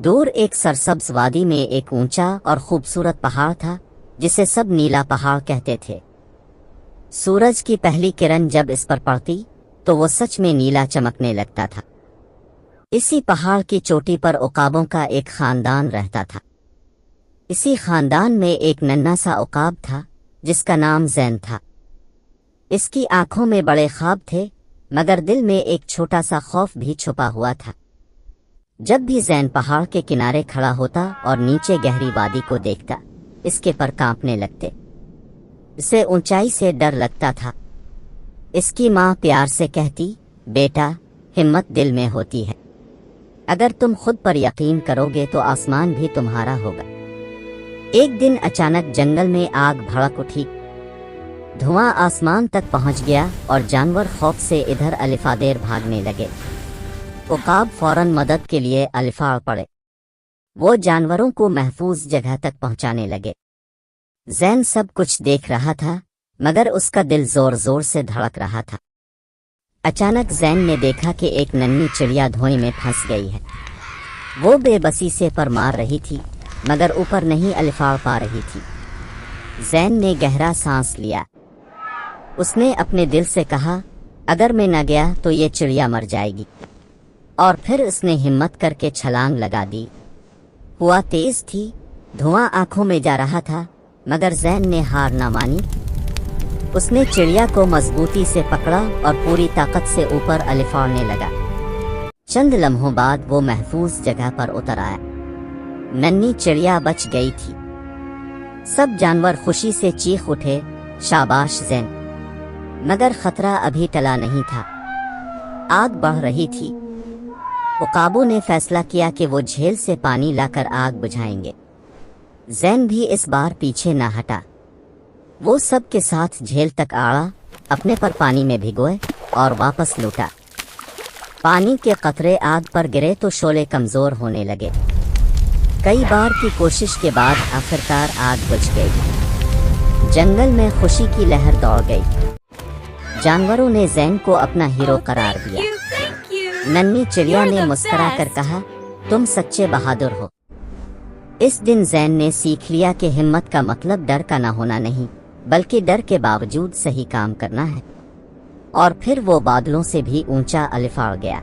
دور ایک سرسبز وادی میں ایک اونچا اور خوبصورت پہاڑ تھا جسے سب نیلا پہاڑ کہتے تھے۔ سورج کی پہلی کرن جب اس پر پڑتی تو وہ سچ میں نیلا چمکنے لگتا تھا۔ اسی پہاڑ کی چوٹی پر عقابوں کا ایک خاندان رہتا تھا۔ اسی خاندان میں ایک ننھا سا عقاب تھا جس کا نام زین تھا۔ اس کی آنکھوں میں بڑے خواب تھے مگر دل میں ایک چھوٹا سا خوف بھی چھپا ہوا تھا۔ جب بھی زین پہاڑ کے کنارے کھڑا ہوتا اور نیچے گہری وادی کو دیکھتا اس کے پر کانپنے لگتے۔ اسے اونچائی سے ڈر لگتا تھا۔ اس کی ماں پیار سے کہتی، بیٹا ہمت دل میں ہوتی ہے، اگر تم خود پر یقین کرو گے تو آسمان بھی تمہارا ہوگا۔ ایک دن اچانک جنگل میں آگ بھڑک اٹھی، دھواں آسمان تک پہنچ گیا اور جانور خوف سے ادھر الفادیر بھاگنے لگے۔ عقاب فوراً مدد کے لیے الفاڑ پڑے۔ وہ جانوروں کو محفوظ جگہ تک پہنچانے لگے۔ زین سب کچھ دیکھ رہا تھا مگر اس کا دل زور زور سے دھڑک رہا تھا۔ اچانک زین نے دیکھا کہ ایک ننھی چڑیا دھوئیں میں پھنس گئی ہے۔ وہ بے بسی سے پر مار رہی تھی مگر اوپر نہیں الفاڑ پا رہی تھی۔ زین نے گہرا سانس لیا۔ اس نے اپنے دل سے کہا، اگر میں نہ گیا تو یہ چڑیا مر جائے گی، اور پھر اس نے ہمت کر کے چھلانگ لگا دی۔ ہوا تیز تھی، دھواں آنکھوں میں جا رہا تھا مگر زین نے ہار نہ مانی۔ اس نے چڑیا کو مضبوطی سے پکڑا اور پوری طاقت سے اوپر الفاڑنے لگا۔ چند لمحوں بعد وہ محفوظ جگہ پر اتر آیا۔ ننھی چڑیا بچ گئی تھی۔ سب جانور خوشی سے چیخ اٹھے، شاباش زین! مگر خطرہ ابھی ٹلا نہیں تھا۔ آگ بڑھ رہی تھی۔ عقابوں نے فیصلہ کیا کہ وہ جھیل سے پانی لا کر آگ بجھائیں گے۔ زین بھی اس بار پیچھے نہ ہٹا۔ وہ سب کے ساتھ جھیل تک آڑا، اپنے پر پانی میں بھگوئے اور واپس لوٹا۔ پانی کے قطرے آگ پر گرے تو شعلے کمزور ہونے لگے۔ کئی بار کی کوشش کے بعد آخرکار آگ بجھ گئی۔ جنگل میں خوشی کی لہر دوڑ گئی۔ جانوروں نے زین کو اپنا ہیرو قرار دیا۔ ننھی چڑیا نے مسکرا کر کہا، تم سچے بہادر ہو۔ اس دن زین نے سیکھ لیا کہ ہمت کا مطلب ڈر کا نہ ہونا نہیں بلکہ ڈر کے باوجود صحیح کام کرنا ہے، اور پھر وہ بادلوں سے بھی اونچا الفاڑ گیا۔